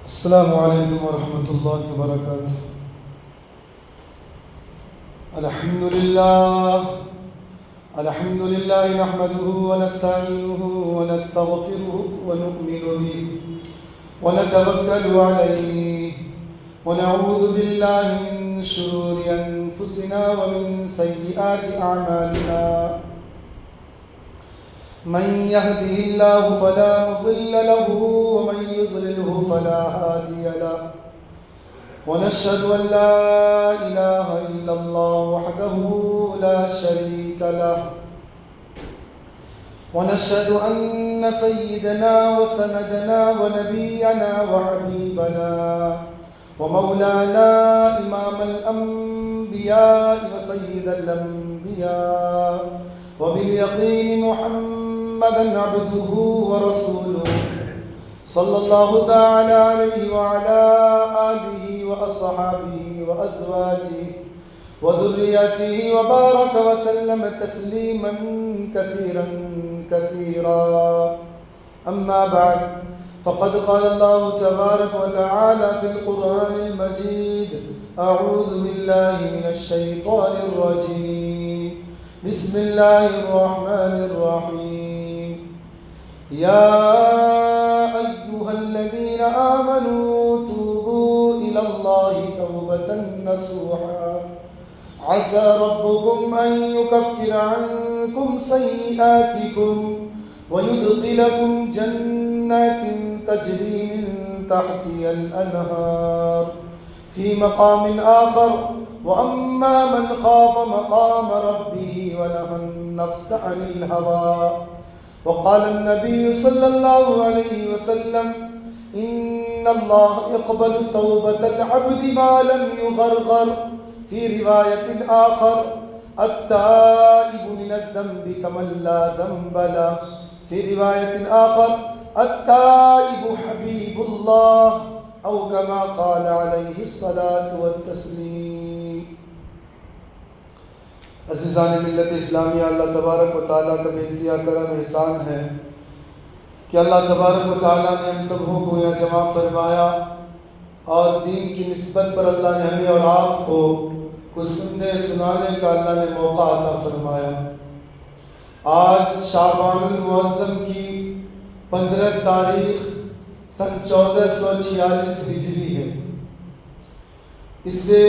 السلام علیکم ورحمۃ اللہ وبرکاتہ۔ الحمد للہ نحمده ونستعینه ونستغفره ونؤمن به ونتوکل علیہ ونعوذ باللہ من شرور انفسنا ومن سیئات اعمالنا، من يهده الله فلا مضل له ومن يضلله فلا هادي له، ونشهد أن لا إله إلا الله وحده لا شريك له، ونشهد أن سيدنا وسندنا ونبينا وحبيبنا ومولانا إمام الأنبياء وسيد الأنبياء وباليقين محمدا عبده ورسوله صلى الله تعالى عليه وعلى آله وأصحابه وأزواجه وذريته وبارك وسلم تسليما كثيرا كثيرا، أما بعد، فقد قال الله تبارك وتعالى في القرآن المجيد: أعوذ بالله من الشيطان الرجيم، بسم الله الرحمن الرحيم، يا أيها الذين آمنوا توبوا إلى الله توبة نصوحا عسى ربكم أن يكفر عنكم سيئاتكم ويدخلكم جنات تجري من تحتها الأنهار في مقام آخر، وأما من خاف مقام ربه ونهى النفس عن الهوى، وقال النبي صلى الله عليه وسلم: إن الله يقبل توبة العبد ما لم يغرغر، في رواية آخر: التائب من الذنب كمن لا ذنب له، في رواية آخر: التائب حبيب الله، أو كما قال عليه الصلاة والتسليم۔ عزیزان ملت اسلامیہ، اللہ تبارک و تعالیٰ کا بے انتہا کرم احسان ہے کہ اللہ تبارک و تعالیٰ نے ہم سب کو یہاں جمع فرمایا، اور دین کی نسبت پر اللہ نے ہمیں اور آپ کو کچھ سننے سنانے کا اللہ نے موقع عطا فرمایا۔ آج شعبان المعظم کی 15 تاریخ سن 1446 ہجری ہے۔ اس سے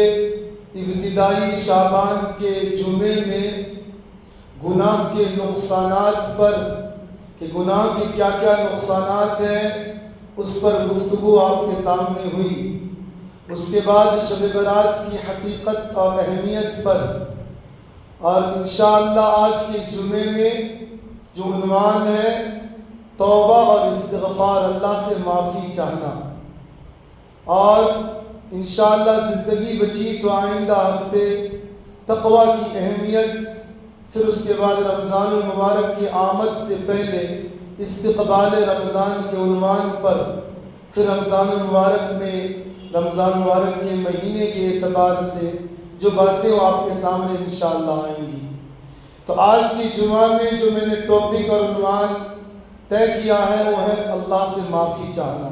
ابتدائی شعبان کے جمعے میں گناہ کے نقصانات پر، کہ گناہ کے کیا کیا نقصانات ہیں، اس پر گفتگو آپ کے سامنے ہوئی۔ اس کے بعد شب برات کی حقیقت اور اہمیت پر، اور انشاءاللہ آج کے اس جمعے میں جو عنوان ہے توبہ اور استغفار، اللہ سے معافی چاہنا، اور انشاءاللہ زندگی بچی تو آئندہ ہفتے تقویٰ کی اہمیت، پھر اس کے بعد رمضان المبارک کی آمد سے پہلے استقبال رمضان کے عنوان پر، پھر رمضان المبارک کے مہینے کے اعتبار سے جو باتیں وہ آپ کے سامنے انشاءاللہ آئیں گی۔ تو آج کی جمعہ میں جو میں نے ٹاپک اور عنوان طے کیا ہے وہ ہے اللہ سے معافی چاہنا۔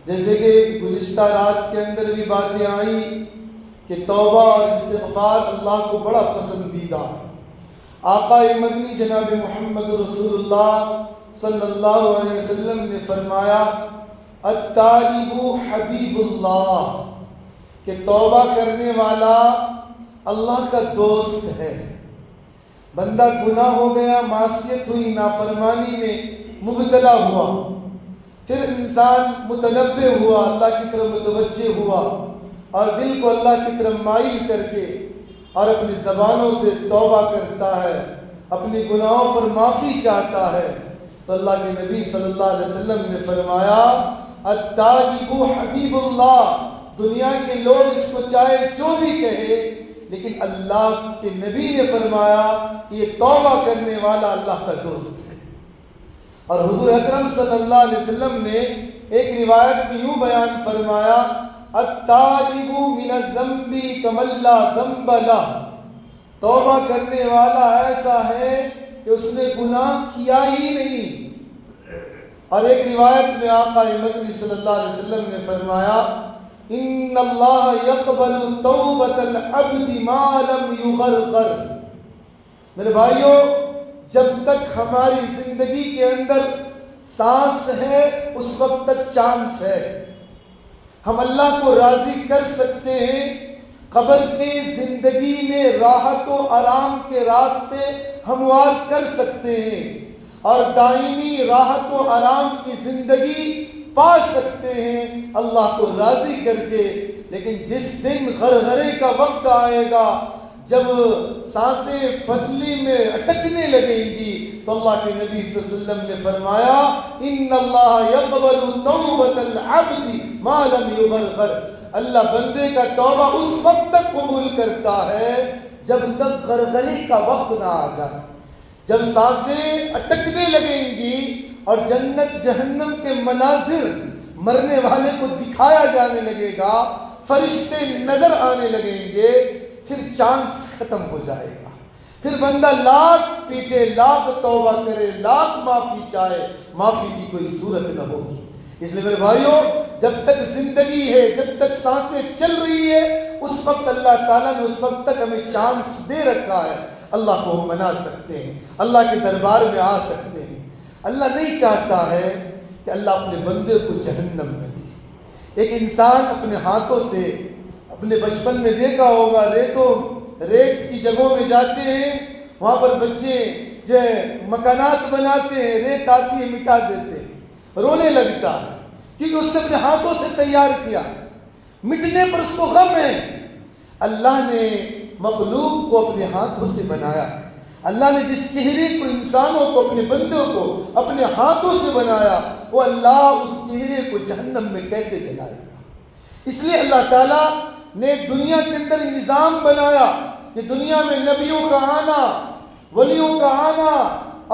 جیسے کہ گزشتہ رات کے اندر بھی باتیں آئیں کہ توبہ اور استغفار اللہ کو بڑا پسندیدہ ہے۔ آقا مدنی جناب محمد رسول اللہ صلی اللہ علیہ وسلم نے فرمایا: التائب حبیب اللہ، کہ توبہ کرنے والا اللہ کا دوست ہے۔ بندہ گناہ ہو گیا، معصیت ہوئی، نافرمانی میں مبتلا ہوا، پھر انسان متنبہ ہوا، اللہ کی طرف متوجہ ہوا، اور دل کو اللہ کی طرف مائل کر کے اور اپنی زبانوں سے توبہ کرتا ہے، اپنے گناہوں پر معافی چاہتا ہے، تو اللہ کے نبی صلی اللہ علیہ وسلم نے فرمایا: التائب حبیب اللہ۔ دنیا کے لوگ اس کو چاہے جو بھی کہے، لیکن اللہ کے نبی نے فرمایا کہ یہ توبہ کرنے والا اللہ کا دوست ہے۔ اور حضور اکرم صلی اللہ علیہ وسلم نے ایک روایت میں یوں بیان فرمایا: التائب من الذنب کمن لا ذنب لہ، توبہ کرنے والا ایسا ہے کہ اس نے گناہ کیا ہی نہیں، اور ایک روایت میں آقا مدنی صلی اللہ علیہ وسلم نے فرمایا ان اللہ یقبل توبۃ العبد ما لم یغرغر۔ میرے بھائیوں، جب تک ہماری زندگی کے اندر سانس ہے اس وقت تک چانس ہے، ہم اللہ کو راضی کر سکتے ہیں۔ قبر کی زندگی میں راحت و آرام کے راستے ہموار کر سکتے ہیں اور دائمی راحت و آرام کی زندگی پا سکتے ہیں اللہ کو راضی کر کے۔ لیکن جس دن غرغرے کا وقت آئے گا، جب سانسیں پھسلی میں اٹکنے لگیں گی، تو اللہ کے نبی صلی اللہ علیہ وسلم نے فرمایا ان اللہ یقبل توبۃ العبد ما لم یغرغر۔ اللہ بندے کا توبہ اس وقت تک قبول کرتا ہے جب تک غرغرے کا وقت نہ آ جائے۔ جب سانسیں اٹکنے لگیں گی اور جنت جہنم کے مناظر مرنے والے کو دکھایا جانے لگے گا، فرشتے نظر آنے لگیں گے، پھر چانس ختم ہو جائے گا۔ پھر بندہ لاکھ پیٹے، لاکھ توبہ کرے، لاکھ معافی چاہے، معافی کی کوئی صورت نہ ہوگی۔ اس لیے میرے بھائیوں، جب تک زندگی ہے، جب تک سانسیں چل رہی ہے، اس وقت اللہ تعالیٰ نے اس وقت تک ہمیں چانس دے رکھا ہے۔ اللہ کو ہم منا سکتے ہیں، اللہ کے دربار میں آ سکتے ہیں۔ اللہ نہیں چاہتا ہے کہ اللہ اپنے بندے کو جہنم میں دے۔ ایک انسان اپنے ہاتھوں سے، اپنے بچپن میں دیکھا ہوگا، ریت کی جگہوں میں جاتے ہیں، وہاں پر بچے جو ہے مکانات بناتے ہیں، ریت آتی ہے مٹا دیتے ہیں، رونے لگتا ہے کیونکہ اس نے اپنے ہاتھوں سے تیار کیا، مٹنے پر اس کو غم ہے۔ اللہ نے مخلوق کو اپنے ہاتھوں سے بنایا۔ اللہ نے جس چہرے کو، انسانوں کو، اپنے بندوں کو اپنے ہاتھوں سے بنایا، وہ اللہ اس چہرے کو جہنم میں کیسے جلائے گا؟ اس لیے اللہ تعالیٰ نے دنیا کے اندر نظام بنایا کہ دنیا میں نبیوں کا آنا، ولیوں کا آنا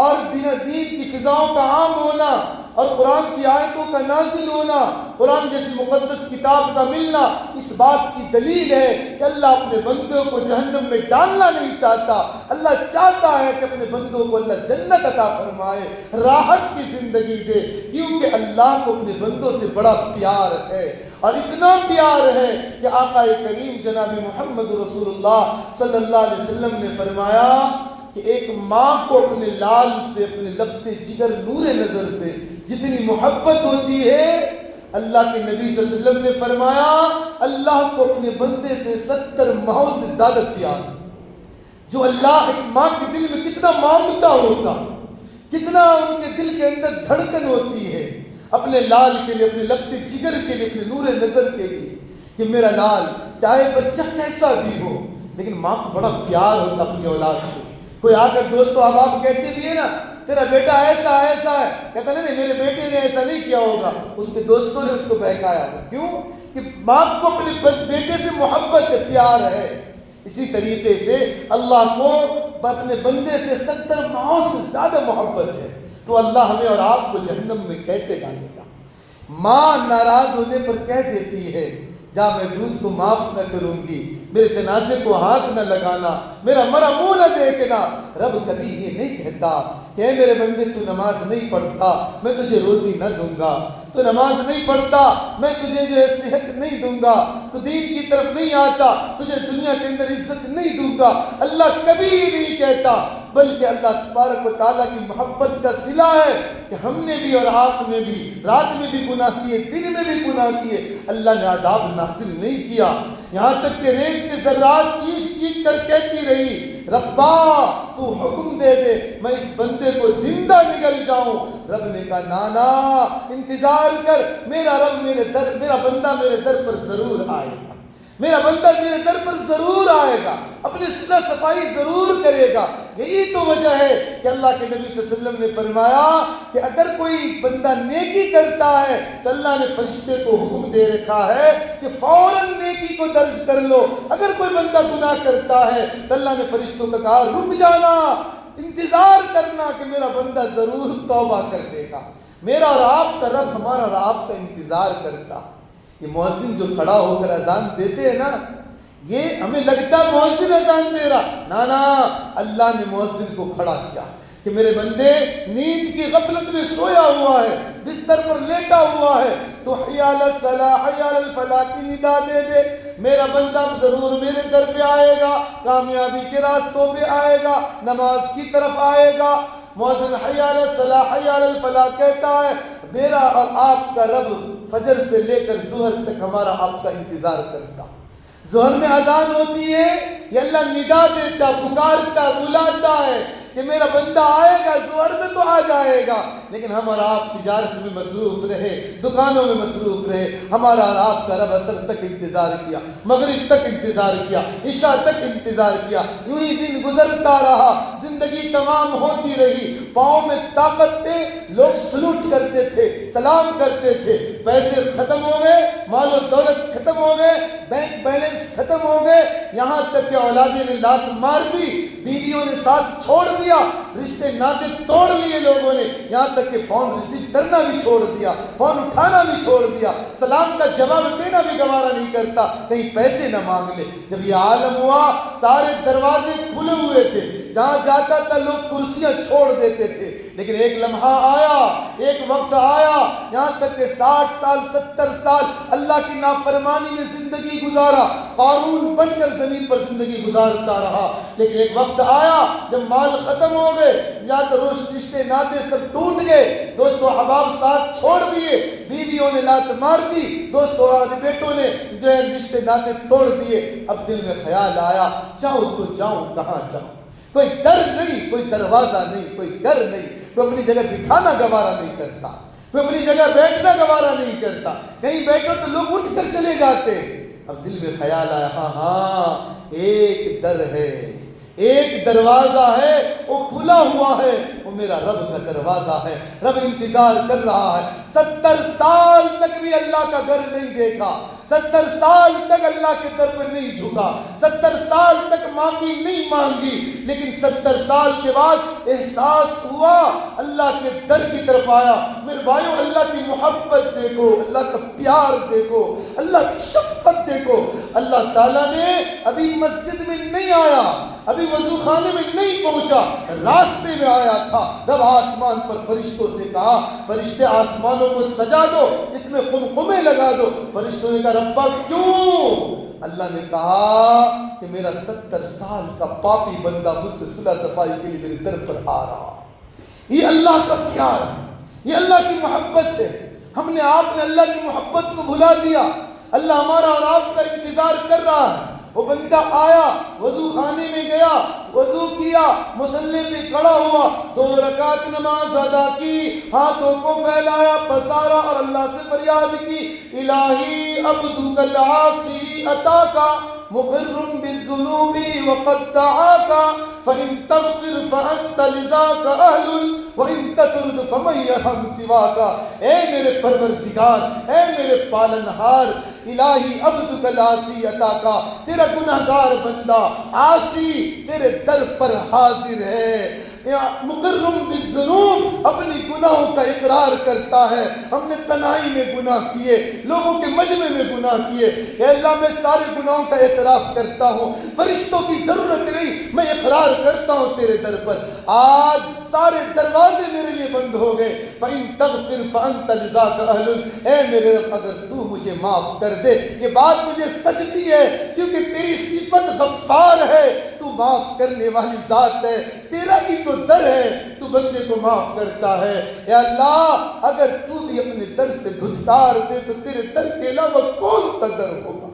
اور دین کی فضاؤں کا عام ہونا اور قرآن کی آیتوں کا نازل ہونا، قرآن جیسی مقدس کتاب کا ملنا اس بات کی دلیل ہے کہ اللہ اپنے بندوں کو جہنم میں ڈالنا نہیں چاہتا۔ اللہ چاہتا ہے کہ اپنے بندوں کو اللہ جنت عطا فرمائے، راحت کی زندگی دے، کیونکہ اللہ کو اپنے بندوں سے بڑا پیار ہے۔ اور اتنا پیار ہے کہ آقا کریم جناب محمد رسول اللہ صلی اللہ علیہ وسلم نے فرمایا کہ ایک ماں کو اپنے لال سے، اپنے لفظ جگر نور نظر سے جتنی محبت ہوتی ہے، اللہ کے نبی صلی اللہ علیہ وسلم نے فرمایا اللہ کو اپنے بندے سے 70 ماہوں سے زیادہ پیار۔ جو اللہ ایک ماں کے دل میں کتنا مانگتا ہوتا، کتنا ان کے دل کے اندر دھڑکن ہوتی ہے اپنے لال کے لیے، اپنے لفظ جگر کے لیے، اپنے نور نظر کے لیے، کہ میرا لال چاہے بچہ کیسا بھی ہو لیکن ماں کو بڑا پیار ہوتا اپنی اولاد سے۔ کوئی آ کر دوستو آپ کہتے بھی ہے نا تیرا بیٹا ایسا ہے، کہتا نہیں میرے بیٹے نے ایسا نہیں کیا ہوگا، اس کے دوستوں نے اس کو بہکایا ہوگا۔ کیوں؟ کہ ماں کو اپنے بیٹے سے محبت ہے، پیار ہے۔ اسی طریقے سے اللہ کو اپنے بندے سے 70 ماہوں سے زیادہ محبت ہے، تو اللہ ہمیں اور آپ کو جہنم میں کیسے ڈالے گا؟ ماں ناراض ہونے پر کہہ دیتی ہے جا میں دودھ کو معاف نہ کروں گی، میرے جنازے کو ہاتھ نہ لگانا، میرا مرا منہ نہ دیکھنا۔ رب کبھی یہ نہیں کہتا کہ اے میرے بندے تو نماز نہیں پڑھتا میں تجھے روزی نہ دوں گا، تو نماز نہیں پڑھتا میں تجھے جو ہے صحت نہیں دوں گا، تو دین کی طرف نہیں آتا تجھے دنیا کے اندر عزت نہیں دوں گا۔ اللہ کبھی نہیں کہتا، بلکہ اللہ تبارک و تعالیٰ کی محبت کا صلہ ہے کہ ہم نے بھی اور آپ نے بھی رات میں بھی گناہ کیے، دن میں بھی گناہ کیے، اللہ نے عذاب نازل نہیں کیا، یہاں تک کہ ریت کے ذرات چیخ چیخ کر کہتی رہی ربا تو حکم دے دے میں اس بندے کو زندہ نگل جاؤں۔ رب نے کہا نانا انتظار کر، میرا رب میرا بندہ میرے در پر ضرور آئے گا، میرا بندہ میرے در پر ضرور آئے گا، اپنی صلح صفائی ضرور کرے گا۔ یہی تو وجہ ہے کہ اللہ کے نبی صلی اللہ علیہ وسلم نے فرمایا کہ اگر کوئی بندہ نیکی کرتا ہے تو اللہ نے فرشتے کو حکم دے رکھا ہے کہ فوراً نیکی کو درج کر لو۔ اگر کوئی بندہ گناہ کرتا ہے تو اللہ نے فرشتوں کو کہا رک جانا، انتظار کرنا کہ میرا بندہ ضرور توبہ کر لے گا۔ میرا اور آپ کا رب ہمارا اور آپ کا انتظار کرتا۔ یہ مؤذن جو کھڑا ہو کر اذان دیتے ہیں نا، یہ ہمیں لگتا ہے مؤذن اذان دے رہا، نا اللہ نے مؤذن کو کھڑا کیا، کہ میرے بندے نیند کی غفلت میں سویا ہوا ہے، بستر پر لیٹا ہوا ہے، تو حی علی الصلاح حی علی الفلاح کی ندا دے دے، میرا بندہ ضرور میرے در پہ آئے گا، کامیابی کے راستوں پہ آئے گا، نماز کی طرف آئے گا۔ مؤذن حی علی الصلاح حی علی الفلاح کہتا ہے میرا اور آپ کا رب فجر سے لے کر ظہر تک ہمارا آپ کا انتظار کرتا۔ ظہر میں اذان ہوتی ہے، یہ اللہ ندا دیتا، پکارتا، بلاتا ہے کہ میرا بندہ آئے گا، ظہر میں تو آ جائے گا، لیکن ہمارا آپ تجارت میں مصروف رہے، دکانوں میں مصروف رہے۔ ہمارا اور آپ کا رب عصر تک انتظار کیا، مغرب تک انتظار کیا، عشاء تک انتظار کیا، یوں ہی دن گزرتا رہا، زندگی تمام ہوتی رہی، پاؤں میں طاقت تھے، لوگ سلوٹ کرتے تھے، سلام کرتے تھے، پیسے ختم ہو گئے، مال و دولت ختم ہو گئے، بینک بیلنس ختم ہو گئے، یہاں تک کہ اولادیں نے لات مار دی، بیویوں نے ساتھ چھوڑ دیا، رشتے ناطے توڑ لیے لوگوں نے، یہاں تک کہ فون ریسیو کرنا بھی چھوڑ دیا، فون اٹھانا بھی چھوڑ دیا، سلام کا جواب دینا بھی گوارا نہیں کرتا، کہیں پیسے نہ مانگ لے۔ جب یہ عالم ہوا سارے دروازے کھلے ہوئے تھے، جہاں جاتا تھا لوگ کرسیاں چھوڑ دیتے تھے، لیکن ایک لمحہ آیا، ایک وقت آیا، یہاں تک کہ 60 سال 70 سال اللہ کی نافرمانی میں زندگی گزارا، قارون بن کر زمین پر زندگی گزارتا رہا، لیکن ایک وقت آیا جب مال ختم ہو گئے، یا تو رشتے ناطے سب ٹوٹ گئے، دوستو احباب ساتھ چھوڑ دیے، بیویوں نے لات مار دی، دوستو اور بیٹوں نے جو ہے رشتے ناطے توڑ دیے۔ اب دل میں خیال آیا جاؤں تو جاؤں کہاں جاؤں، کوئی در نہیں، کوئی دروازہ نہیں، کوئی گھر نہیں، کوئی اپنی جگہ بٹھانا گوارا نہیں کرتا، کوئی اپنی جگہ بیٹھنا گوارا نہیں کرتا، کہیں بیٹھو تو لوگ اٹھ کر چلے جاتے۔ اب دل میں خیال آیا ہاں ایک در ہے، ایک دروازہ ہے، وہ کھلا ہوا ہے، وہ میرا رب کا دروازہ ہے، رب انتظار کر رہا ہے۔ 70 سال تک بھی اللہ کا گھر نہیں دیکھا، 70 سال تک اللہ کے در پر نہیں جھکا، 70 سال تک معافی نہیں مانگی، لیکن 70 سال کے بعد احساس ہوا، اللہ کے در کی طرف آیا۔ میرے بھائیو اللہ کی محبت دیکھو، اللہ کا پیار دیکھو، اللہ کی شفقت دیکھو۔ اللہ تعالیٰ نے ابھی مسجد میں نہیں آیا، ابھی وضو خانے میں نہیں پہنچا، راستے میں آیا تھا۔ رب آسمان پر فرشتوں سے کہا فرشتے آسمانوں کو سجا دو، اس میں قمقمے لگا دو۔ فرشتوں نے کہا ربا کیوں؟ اللہ نے کہا کہ میرا 70 سال کا پاپی بندہ مجھ سے صلح صفائی کے لیے میرے در پر آ رہا۔ یہ اللہ کا پیار ہے، یہ اللہ کی محبت ہے۔ ہم نے آپ نے اللہ کی محبت کو بھلا دیا۔ اللہ ہمارا اور آپ کا انتظار کر رہا ہے۔ وہ بندہ آیا، وضو خانے میں گیا، وضو کیا، مصلی پہ کھڑا ہوا، 2 رکعت نماز ادا کی، ہاتھوں کو پھیلایا، پسارا اور اللہ سے فریاد کی الہی عبدک العاصی اتاکا مقر بالذنوب وقد دعاکا فإن تغفر فأنت لذاک اہل وإن تطرد فمن یرحم سواکا۔ اے میرے پروردگار، اے میرے پالنہار، الہی عبدک العاصی اتاکا، تیرا گناہگار بندہ عاصی تیرے در پر حاضر ہے، مقرم بالذنوب، اپنی گناہوں کا اقرار کرتا ہے۔ ہم نے تنہائی میں گناہ کیے، لوگوں کے مجمع میں گناہ کیے، اے اللہ میں سارے گناہوں کا اعتراف کرتا ہوں، فرشتوں کی ضرورت نہیں، میں اقرار کرتا ہوں تیرے در پر۔ آج سارے دروازے میرے لیے بند ہو گئے، فَإِن تَغْفِرْ فَأَنْتَ لِذَاكَ أَهْلٌ، اے میرے رب اگر تو مجھے معاف کر دے۔ یہ بات مجھے سچتی ہے کیونکہ تیری صفت غفار ہے، تو معاف کرنے والی ذات ہے، تیرا ہی تو در ہے، تو بندے کو معاف کرتا ہے۔ اے اللہ اگر تو بھی اپنے در سے دھتکار دے تو تیرے در کے علاوہ کون سا در ہوگا؟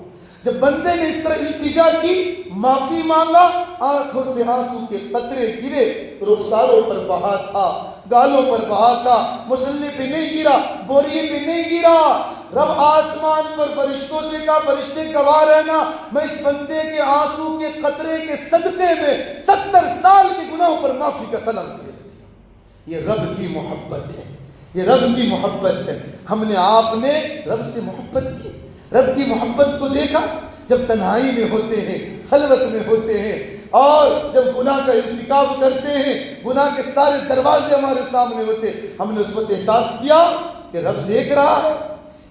جب بندے نے اس طرح التجا کی، معافی مانگا، آنکھوں سے آنسو کے قطرے گرے، رخساروں پر بہا تھا، گالوں پر بہا تھا، مصلی پہ نہیں گرا، بوریے پہ نہیں گرا۔ رب آسمان پر فرشتوں سے کہا فرشتے گواہ رہنا، میں اس بندے کے آنسو کے قطرے کے صدقے میں 70 سال کے گناہوں پر معافی کا قلم پھیر دیا۔ یہ رب کی محبت ہے، یہ رب کی محبت ہے۔ ہم نے آپ نے رب سے محبت کی، رب کی محبت کو دیکھا جب تنہائی میں ہوتے ہیں، خلوت میں ہوتے ہیں، اور جب گناہ کا ارتکاب کرتے ہیں، گناہ کے سارے دروازے ہمارے سامنے ہوتے، ہم نے اس وقت احساس کیا کہ رب دیکھ رہا ہے۔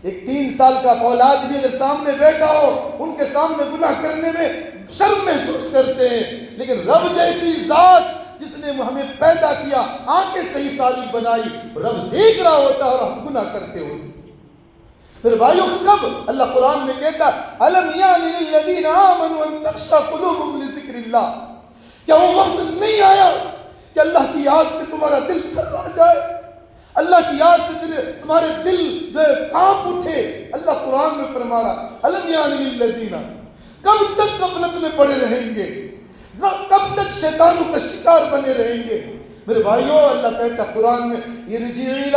ایک 3 سال کا اولاد بھی اگر سامنے بیٹھا ہو، ان کے سامنے گناہ کرنے میں شرم محسوس کرتے ہیں، لیکن رب جیسی ذات جس نے ہمیں پیدا کیا، آنکھیں صحیح سالم بنائی، رب دیکھ رہا ہوتا ہے اور ہم گناہ کرتے ہوتے۔ پھر بھائیوں کب اللہ قرآن میں کہتا الم یعن للذین آمنوا ان تخشع قلوبهم لذکر اللہ، کیا وہ وقت نہیں آیا کہ اللہ کی یاد سے تمہارا دل تھرا جائے، اللہ کی یاد سے تمہارے دل جو ہے کانپ اٹھے۔ اللہ قرآن میں فرما رہا الم یعن للذین، کب تک غفلت میں پڑے رہیں گے، کب تک شیطانوں کا شکار بنے رہیں گے؟ میرے بھائیوں اللہ کہتا ہے قرآن میں ارجع الی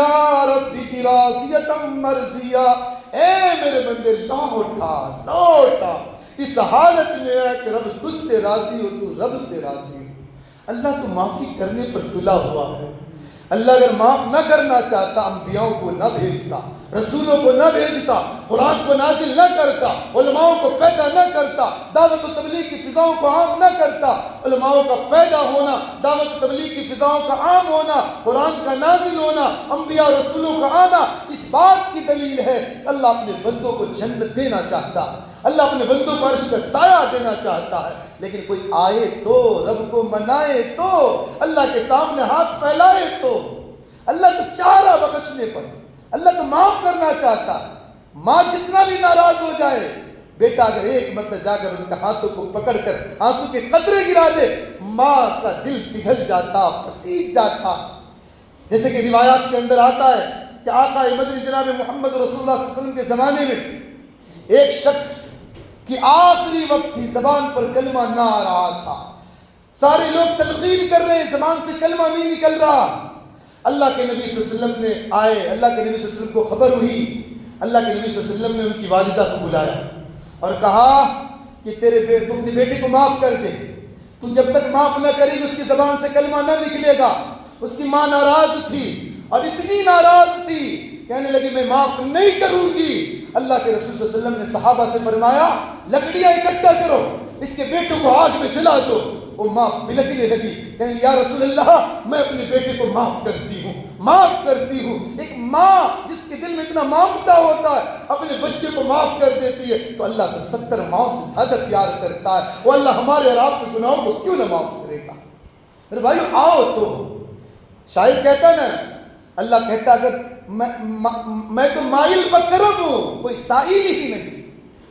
ربک راضیۃ مرضیہ، اے میرے بندے لوٹا اس حالت میں ہے کہ رب تجھ سے راضی ہو، تو رب سے راضی ہو۔ اللہ تو معافی کرنے پر تلا ہوا ہے۔ اللہ اگر معاف نہ کرنا چاہتا انبیاءوں کو نہ بھیجتا، رسولوں کو نہ بھیجتا، قرآن کو نازل نہ کرتا، علماءوں کو پیدا نہ کرتا، دعوت و تبلیغ کی فضاؤں کو عام نہ کرتا۔ علماءوں کا پیدا ہونا، دعوت و تبلیغ کی فضاؤں کا عام ہونا، قرآن کا نازل ہونا، انبیاء اور رسولوں کا آنا اس بات کی دلیل ہے اللہ اپنے بندوں کو جنت دینا چاہتا ہے، اللہ اپنے بندوں کو عرش کا سایہ دینا چاہتا ہے۔ لیکن کوئی آئے تو، رب کو منائے تو، اللہ کے سامنے ہاتھ پھیلائے تو، اللہ تو چاہ رہا بخشنے پر، اللہ تو معاف کرنا چاہتا ہے۔ ماں جتنا بھی ناراض ہو جائے، بیٹا اگر ایک مرتبہ جا کر ان کے ہاتھوں کو پکڑ کر آنسو کے قطرے گرا دے، ماں کا دل پگھل جاتا، پسیج جاتا۔ جیسے کہ روایات کے اندر آتا ہے کہ آقا مدنی جناب محمد رسول اللہ صلی اللہ علیہ وسلم کے زمانے میں ایک شخص کی آخری وقت تھی، زبان پر کلمہ نہ آ رہا تھا، سارے لوگ تلقین کر رہے ہیں، زبان سے کلمہ نہیں نکل رہا۔ اللہ کے نبی صلی اللہ علیہ وسلم نے آئے، اللہ کے نبی صلی اللہ علیہ وسلم کو خبر ہوئی، اللہ کے نبی صلی اللہ علیہ وسلم نے ان کی والدہ کو بلایا اور کہا کہ تم اپنے بیٹے کو معاف کر دے، تو جب تک معاف نہ کرے گی اس کی زبان سے کلمہ نہ نکلے گا۔ اس کی ماں ناراض تھی اور اتنی ناراض تھی، کہنے لگی میں معاف نہیں کروں گی۔ اللہ کے رسول صلی اللہ علیہ وسلم نے صحابہ سے فرمایا لکڑیاں اکٹھا کرو، اس کے بیٹوں کو آگ میں جلا دو۔ وہ ماں بلکنے لگی، کہنے لگی یا رسول اللہ میں اپنے بیٹے کو معاف کرتی ہوں۔ ایک ماں جس کے دل میں اتنا مامتا ہوتا ہے اپنے بچے کو معاف کر دیتی ہے، تو اللہ تو 70 ماؤں سے زیادہ پیار کرتا ہے، وہ اللہ ہمارے اور آپ کے گناہوں کو کیوں نہ معاف کرے گا؟ میرے بھائیو آؤ تو، شاعر کہتا نا، اللہ کہتا اگر میں تو مائل بکرم ہوں کوئی سائل ہی نہیں،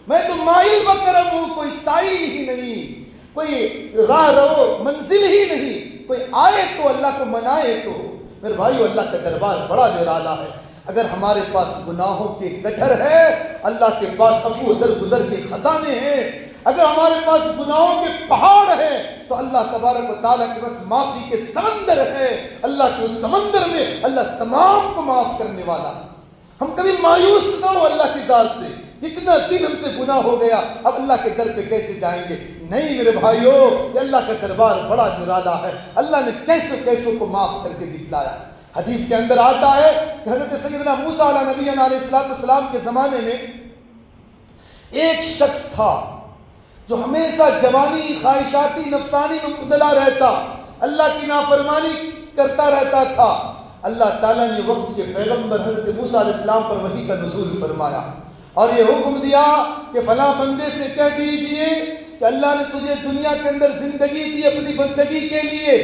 میں تو مائل بکرم ہوں کوئی سائل ہی نہیں، کوئی راہ رو منزل ہی نہیں، کوئی آئے تو اللہ کو منائے تو۔ میرے بھائیو اللہ کا دربار بڑا نرالا ہے۔ اگر ہمارے پاس گناہوں کے گٹھر ہے، اللہ کے پاس عفو درگزر کے خزانے ہیں۔ اگر ہمارے پاس گناہوں کے پہاڑ ہیں تو اللہ تبارک و تعالیٰ کے پاس معافی کے سمندر ہے۔ اللہ کے اس سمندر میں اللہ تمام کو معاف کرنے والا ہے۔ ہم کبھی مایوس نہ ہو اللہ کی ذات سے، اتنا دن ہم سے گناہ ہو گیا، اب اللہ کے در پہ کیسے جائیں گے؟ نہیں میرے بھائیو، یہ اللہ کا دربار بڑا نرالا ہے۔ اللہ نے کیسوں کو معاف کر کے دکھلایا۔ حدیث کے اندر آتا ہے کہ حضرت سیدنا موسیٰ علیہ نبینا علیہ السلام کے زمانے میں ایک شخص تھا جو ہمیشہ جوانی خواہشاتی نفسانی میں مبتلا رہتا، اللہ کی نافرمانی کرتا رہتا تھا۔ اللہ تعالیٰ نے وقت کے پیغمبر حضرت موسیٰ علیہ السلام پر وحی کا نزول فرمایا اور یہ حکم دیا کہ فلاں بندے سے کہہ دیجئے کہ اللہ نے تجھے دنیا کے اندر زندگی دی اپنی بندگی کے لیے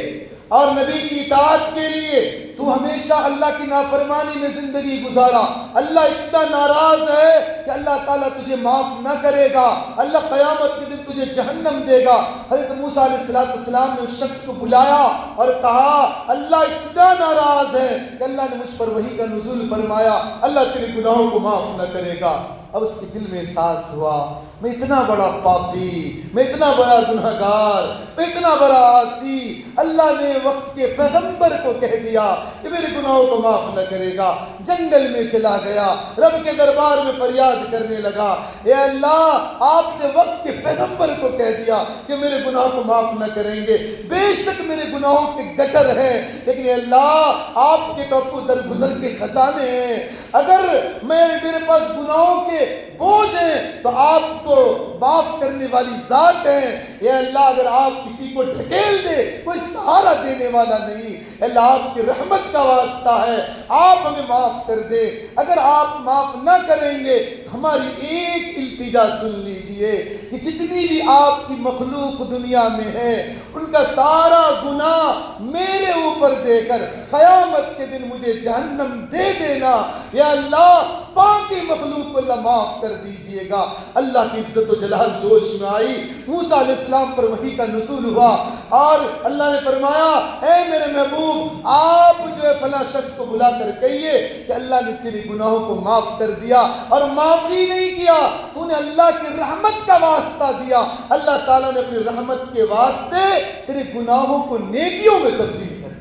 اور نبی کی اطاعت کے لیے، تو ہمیشہ اللہ کی نافرمانی میں زندگی گزارا، اللہ اتنا ناراض ہے کہ اللہ تعالیٰ تجھے معاف نہ کرے گا، اللہ قیامت کے دن تجھے جہنم دے گا۔ حضرت موسیٰ علیہ السلام نے اس شخص کو بلایا اور کہا اللہ اتنا ناراض ہے کہ اللہ نے مجھ پر وحی کا نزول فرمایا، اللہ تیرے گناہوں کو معاف نہ کرے گا۔ اب اس کے دل میں احساس ہوا میں اتنا بڑا پاپی، میں اتنا بڑا گنہگار، میں اتنا بڑا عاصی، اللہ نے وقت کے پیغمبر کو کہہ دیا کہ میرے گناہوں کو معاف نہ کرے گا۔ جنگل میں چلا گیا، رب کے دربار میں فریاد کرنے لگا، اے اللہ آپ نے وقت کے پیغمبر کو کہہ دیا کہ میرے گناہوں کو معاف نہ کریں گے، بے شک میرے گناہوں کے گٹر ہیں، لیکن اے اللہ آپ کے عفو درگزر کے خزانے ہیں، اگر میرے پاس گناہوں کے بوجھ ہیں تو آپ تو معاف کرنے والی ذات ہیں۔ اے اللہ اگر آپ کسی کو ڈھکیل دے کوئی سہارا دینے والا نہیں، اے اللہ آپ کی رحمت کا واسطہ ہے آپ ہمیں معاف کر دے۔ اگر آپ معاف نہ کریں گے ہماری ایک التجا سن لیجئے کہ جتنی بھی آپ کی مخلوق دنیا میں ہے ان کا سارا گناہ میرے اوپر دے کر قیامت کے دن مجھے جہنم دے دینا۔ یا اللہ باقی مخلوق کو اللہ معاف کر دیجئے گا۔ اللہ کی عزت و جلال جوش میں آئی، موسیٰ علیہ السلام پر وحی کا نزول ہوا اور اللہ نے فرمایا اے میرے محبوب آپ جو ہے فلاں شخص کو بلا کر کہیے کہ اللہ نے تیرے گناہوں کو معاف کر دیا، اور معافی نہیں کیا تو نے اللہ کی رحمت کا واسطہ دیا، اللہ تعالیٰ نے اپنی رحمت کے واسطے تیرے گناہوں کو نیکیوں میں تبدیل کر دیا۔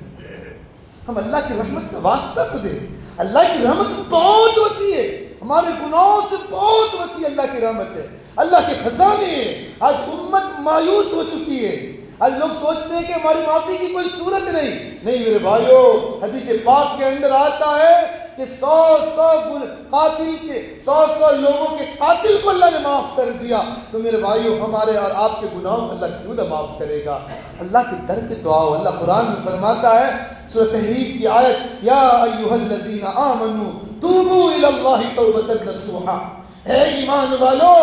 ہم اللہ کی رحمت کا واسطہ تو دیں، اللہ کی رحمت بہت وسیع ہے، ہمارے گناہوں سے بہت وسیع اللہ کی رحمت ہے، اللہ کے خزانے ہیں۔ آج امت مایوس ہو چکی ہے، آج لوگ سوچتے ہیں کہ ہماری معافی کی کوئی صورت نہیں میرے بھائیو، حدیث پاک کے اندر آتا ہے کہ 100 لوگوں کے قاتل کو اللہ نے معاف کر دیا، تو میرے بھائیو ہمارے اور آپ کے گناہوں کو اللہ کیوں نہ معاف کرے گا؟ اللہ کے در پہ تو آؤ۔ اللہ قرآن میں فرماتا ہے سورہ تحریم کی آیت، یا ایھا الذین آمنوا توبوا الی اللہ توبۃ نصوحا، اے ایمان والو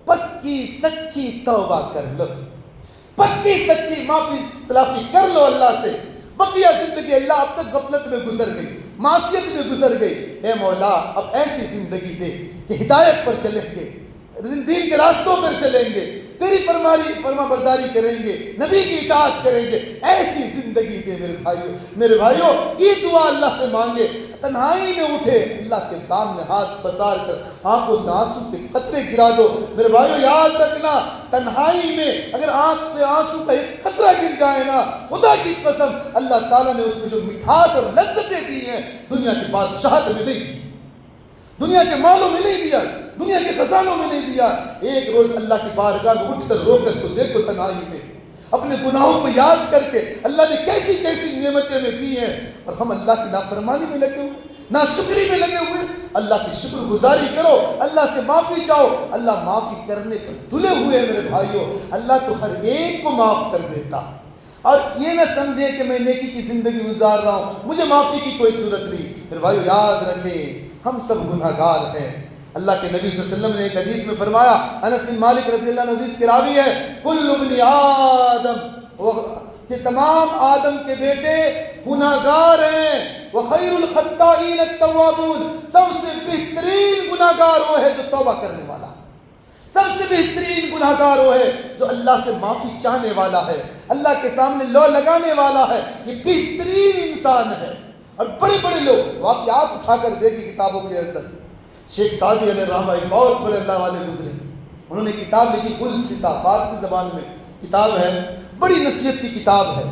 پکی سچی توبہ کر لو، پکی سچی معافی تلافی کر لو اللہ سے۔ بقیہ زندگی اللہ اب تک غفلت میں گزر گئی، معصیت میں گزر گئی، اے مولا اب ایسی زندگی دے کہ ہدایت پر چلیں گے، دین کے راستوں پر چلیں گے، تیری فرما برداری کریں گے، نبی کی اطاعت کریں گے، ایسی زندگی دے میرے بھائیوں۔ یہ دعا اللہ سے مانگے، تنہائی میں اٹھے اللہ کے سامنے ہاتھ پسار کر آنکھوں سے آنسو کے قطرے گرا دو۔ میرے بھائیوں یاد رکھنا، تنہائی میں اگر آنکھ سے آنسو کا ایک قطرہ گر جائے نا، خدا کی قسم اللہ تعالیٰ نے اس میں جو مٹھاس اور لذتیں دی ہیں دنیا کی بادشاہت میں نہیں دی، دنیا کے مالوں میں نہیں دیا، دنیا کے خزانوں میں نہیں دیا۔ ایک روز اللہ کی بارگاہ میں اٹھ کر رو کر تو دیکھو تنہائی میں اپنے گناہوں کو یاد کر کے اللہ نے کیسی کیسی نعمتیں ہمیں دی ہیں، اور ہم اللہ کی نافرمانی میں لگے ہوئے، ناشکری میں لگے ہوئے۔ اللہ کی شکر گزاری کرو، اللہ سے معافی چاہو، اللہ معافی کرنے پر تلے ہوئے میرے بھائیوں۔ اللہ تو ہر ایک کو معاف کر دیتا، اور یہ نہ سمجھے کہ میں نیکی کی زندگی گزار رہا ہوں مجھے معافی کی کوئی صورت نہیں۔ میرے بھائیوں یاد رکھیں ہم سب گناہگار ہیں۔ اللہ کے نبی صلی اللہ علیہ وسلم نے ایک حدیث میں فرمایا، انس بن مالک رضی اللہ عنہ حدیث کے راوی ہے، کل ابن آدم، کہ تمام آدم کے بیٹے گناہگار ہیں، وخیر الخطائین التوابون، سب سے بہترین گناہگار وہ ہے جو توبہ کرنے والا، سب سے بہترین گناہگار وہ ہے جو اللہ سے معافی چاہنے والا ہے، اللہ کے سامنے لو لگانے والا ہے، یہ بہترین انسان ہے۔ اور بڑے بڑے لوگ واقعات اٹھا کر دیکھیں کتابوں کے اندر، شیخ سعدی علیہ الرحمہ ایک بہت بڑے اللہ والے گزرے، انہوں نے کتاب لکھی گلستہ، فارسی زبان میں کتاب ہے، بڑی نصیحت کی کتاب ہے۔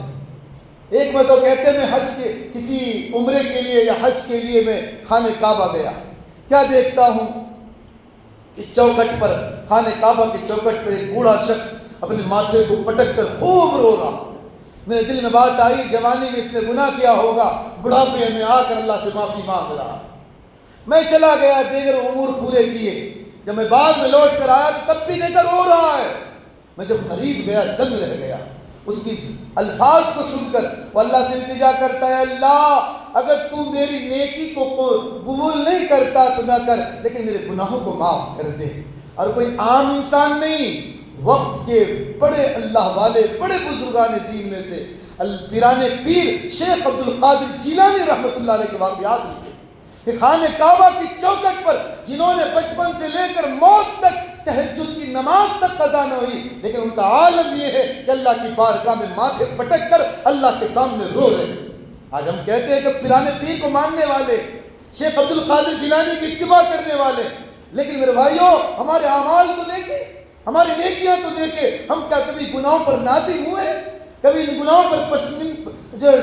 ایک میں تو کہتے ہیں میں حج کے کسی عمرے کے لیے یا حج کے لیے میں خانہ کعبہ گیا، کیا دیکھتا ہوں کہ چوکھٹ پر، خانہ کعبہ کی چوکھٹ پر ایک بوڑھا شخص اپنے ماتھے کو پٹک کر خوب رو رہا۔ میرے دل میں بات آئی جوانی میں اس نے گناہ کیا ہوگا، بڑھاپے میں آ کر اللہ سے معافی مانگ رہا۔ میں چلا گیا، دیگر امور پورے کیے، جب میں بعد میں لوٹ کر آیا تو تب بھی دیکھا رو رہا ہے۔ میں جب قریب گیا دنگ رہ گیا اس کی الفاظ کو سن کر، وہ اللہ سے التجا کرتا ہے، اللہ اگر تو میری نیکی کو قبول نہیں کرتا تو نہ کر، لیکن میرے گناہوں کو معاف کر دے۔ اور کوئی عام انسان نہیں، وقت کے بڑے اللہ والے، بڑے بزرگان دین میں سے پیران پیر شیخ عبد القادر جیلانی رحمۃ اللہ علیہ کے واقعات لکھے کہ خانہ کعبہ کی چوکھٹ پر جنہوں نے بچپن سے لے کر موت تک تہجد کی نماز تک قضا نہ ہوئی، لیکن ان کا عالم یہ ہے کہ اللہ کی بارگاہ میں ماتھے پٹک کر اللہ کے سامنے رو رہے۔ آج ہم کہتے ہیں کہ پیران پیر کو ماننے والے، شیخ عبد القادر جیلانی کی اتباع کرنے والے، لیکن میرے بھائیوں ہمارے اعمال تو دیکھیں، ہماری نیکیاں تو دیکھیں، ہم کیا کبھی گناہوں پر نادم ہوئے؟ کبھی ان گناہوں پر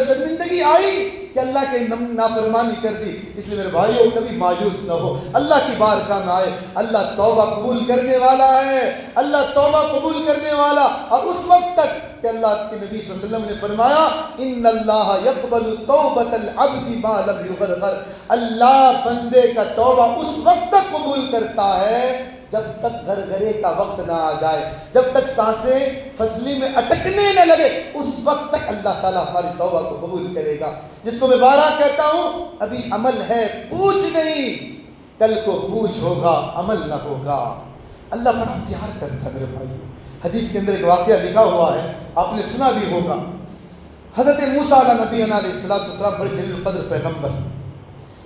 شرمندگی آئی کہ اللہ کے نافرمانی کر دی؟ اس لیے میرے بھائیوں کبھی مایوس نہ ہو، اللہ کی بارگاہ میں آئے، اللہ توبہ قبول کرنے والا ہے، اللہ توبہ قبول کرنے والا، اور اس وقت تک کہ اللہ کے نبی صلی اللہ علیہ وسلم نے فرمایا ان اللہ یقبل توبۃ العبد ما لم یغرغر، اللہ بندے کا توبہ اس وقت تک قبول کرتا ہے جب تک غرغرے کا وقت نہ آ جائے، جب تک سانسیں فضلی میں اٹکنے نہ لگے، اس وقت تک اللہ تعالیٰ ہماری توبہ کو قبول کرے گا۔ جس کو میں بارہ کہتا ہوں ابھی عمل ہے پوچھ نہیں، کل کو پوچھ ہوگا عمل نہ ہوگا۔ اللہ بڑا پیار کرتا ہے میرے بھائیوں۔ حدیث کے اندر ایک واقعہ لکھا ہوا ہے، آپ نے سنا بھی ہوگا۔ حضرت موسیٰ علیہ نبی علیہ السلام بڑے جلیل القدر پیغمبر،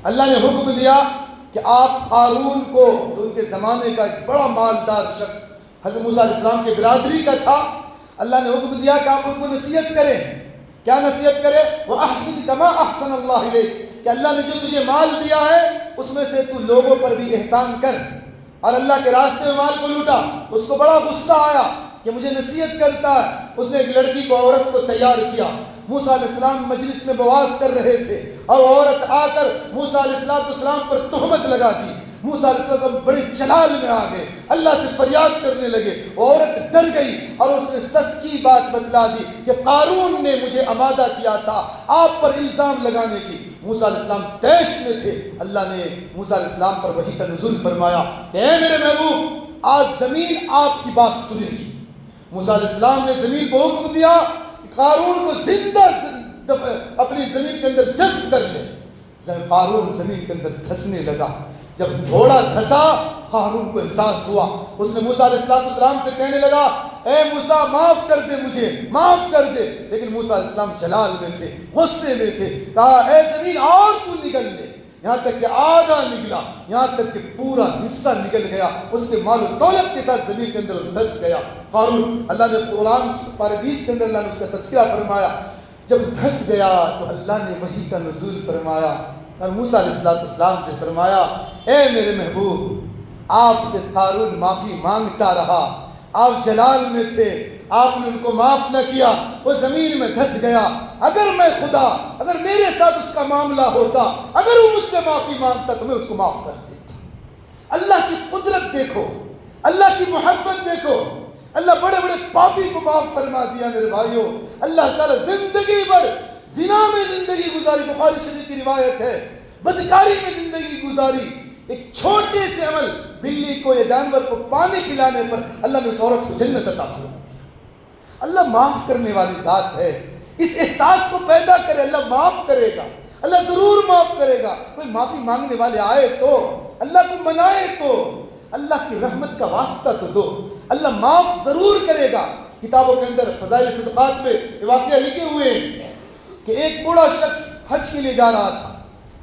اللہ نے حکم دیا کہ آپ قارون کو، جو ان کے زمانے کا ایک بڑا مالدار شخص حضرت موسیٰ علیہ السلام کے برادری کا تھا، اللہ نے حکم دیا کہ آپ ان کو نصیحت کریں۔ کیا نصیحت کرے؟ وَأَحْسِنْ كَمَا أَحْسَنَ اللَّهُ إِلَيْكَ، کہ اللہ نے جو تجھے مال دیا ہے اس میں سے تو لوگوں پر بھی احسان کر۔ اور اللہ کے راستے میں مال کو لوٹا، اس کو بڑا غصہ آیا کہ مجھے نصیحت کرتا ہے۔ اس نے ایک لڑکی کو، عورت کو تیار کیا۔ موسیٰ علیہ السلام مجلس میں بواز کر رہے تھے اور عورت آ کر موسیٰ علیہ السلام پر تہمت لگا دی۔ موسیٰ علیہ السلام بڑی جلال میں آ گئے، اللہ سے فریاد کرنے لگے۔ عورت ڈر گئی اور اس نے سچی بات بتلا دی کہ قارون نے مجھے آمادہ کیا تھا آپ پر الزام لگانے کی۔ موسیٰ علیہ السلام طیش میں تھے۔ اللہ نے موسیٰ علیہ السلام پر وحی کا نزول فرمایا کہ اے میرے محبوب، آج زمین آپ کی بات سنے گی۔ موسیٰ علیہ السلام نے زمین کو حکم دیا کہ قارون کو زندہ اپنی زمین کے اندر جذب کر لے۔ قارون زمین کے اندر دھسنے لگا۔ جب تھوڑا دھسا، قارون کو احساس ہوا۔ اس نے موسیٰ علیہ السلام سے کہنے لگا اے موسیٰ معاف کر دے، مجھے معاف کر دے۔ لیکن موسیٰ علیہ السلام جلال میں تھے، غصے میں تھے۔ کہا اے زمین اور تو نگل لے، یہاں تک کہ آدھا نگلا، یہاں تک کہ پورا حصہ نگل گیا۔ اس کے مال و دولت کے ساتھ زمین کے اندر دھس گیا۔ قارون، اللہ نے قرآن پارہ 20 کے اندر اللہ نے اس کا تذکرہ فرمایا۔ جب دھس گیا تو اللہ نے وحی کا نزول فرمایا اور موسیٰ علیہ السلام سے فرمایا اے میرے محبوب، آپ سے قارون معافی مانگتا رہا، آپ جلال میں تھے، آپ نے ان کو معاف نہ کیا، وہ زمین میں دھس گیا۔ اگر میں خدا، اگر میرے ساتھ اس کا معاملہ ہوتا، اگر وہ مجھ سے معافی مانگتا تو میں اس کو معاف کر دیتا۔ اللہ کی قدرت دیکھو، اللہ کی محبت دیکھو۔ اللہ بڑے بڑے پاپی کو معاف فرما دیا میرے بھائیوں۔ اللہ تعالیٰ زندگی بھر زنا میں زندگی گزاری، بخاری شریف کی روایت ہے، بدکاری میں زندگی گزاری۔ ایک چھوٹے سے عمل، بلی کو یا جانور کو پانی پلانے پر اللہ نے اس عورت کو جنت عطا فرما دیا۔ اللہ معاف کرنے والی ذات ہے، اس احساس کو پیدا کرے، اللہ معاف کرے گا، اللہ ضرور معاف کرے گا۔ کوئی معافی مانگنے والے آئے تو، اللہ کو منائے تو، اللہ کی رحمت کا واسطہ تو دو، اللہ معاف ضرور کرے گا۔ کتابوں کے اندر فضائل صدقات میں واقعہ لکھے ہوئے ہیں کہ ایک بوڑھا شخص حج کے لیے جا رہا تھا،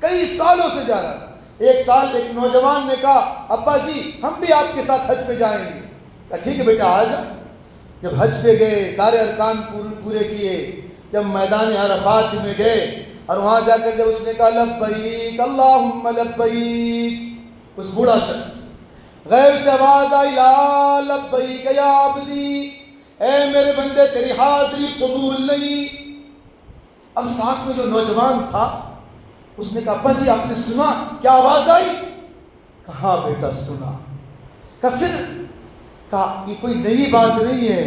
کئی سالوں سے جا رہا تھا۔ ایک سال ایک نوجوان نے کہا ابا جی ہم بھی آپ کے ساتھ حج پہ جائیں گے۔ کہا ٹھیک ہے بیٹا آ جا۔ جب حج پہ گئے، سارے ارکان پورے کیے، جب میدان عرفات میں گئے اور وہاں جا کر جب اس نے کہا لبیک اللہم لبیک، اس بوڑھا شخص غیب سے آواز آئی لا لبیک یا عبدی، اے میرے بندے تیری حاضری قبول نہیں۔ اب ساتھ میں جو نوجوان تھا اس نے کہا ابا جی آپ نے سنا کیا آواز آئی؟ کہا بیٹا سنا۔ کہا پھر؟ کہا یہ کوئی نئی بات نہیں ہے،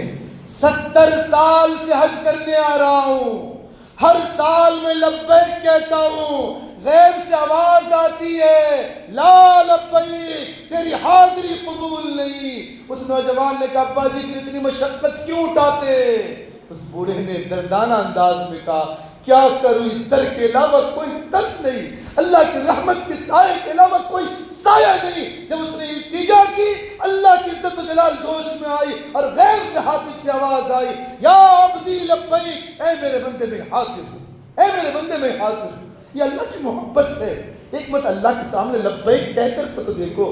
70 سال سے حج کرنے آ رہا ہوں، ہر سال میں لبیک کہتا ہوں، غیب سے آواز آتی ہے لا لبیک، تیری حاضری قبول نہیں۔ اس نوجوان نے کہا ابا جی پھر اتنی مشقت کیوں اٹھاتے؟ اس بوڑھے نے دردانہ انداز میں کہا کیا کروں، اس در کے علاوہ کوئی در نہیں، اللہ کی رحمت کے سائے کے علاوہ کوئی سایہ نہیں۔ جب اس نے التجا کی، اللہ کی عزت و جلال جوش میں آئی اور غیب سے ہاتف سے آواز آئی یا عبدی لبیک، اے میرے بندے میں حاضر ہوں، اے میرے بندے میں حاضر ہوں۔ یہ اللہ کی محبت ہے۔ ایک مرتبہ اللہ کے سامنے لبیک کہہ کر تو دیکھو،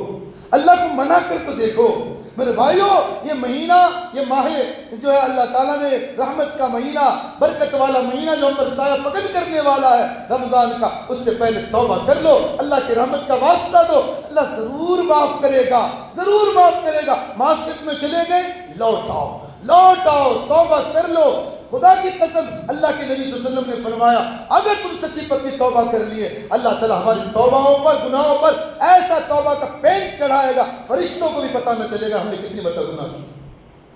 اللہ کو منع کر تو دیکھو۔ میرے بھائیوں یہ مہینہ، یہ ماہ جو ہے اللہ تعالیٰ نے رحمت کا مہینہ، برکت والا مہینہ جو ہم پر سایہ پکڑ کرنے والا ہے رمضان کا، اس سے پہلے توبہ کر لو، اللہ کی رحمت کا واسطہ دو، اللہ ضرور معاف کرے گا، ضرور معاف کرے گا۔ معصیت میں چلے گئے، لوٹ آؤ، لوٹ آؤ، توبہ کر لو۔ خدا کی قسم اللہ کے نبی صلی اللہ علیہ وسلم نے فرمایا اگر تم سچی پکی توبہ کر لیے، اللہ تعالیٰ ہماری توبہوں پر، گناہوں پر ایسا توبہ کا پینٹ چڑھائے گا، فرشتوں کو بھی پتہ نہ چلے گا ہم نے کتنی مرتبہ گناہ کیا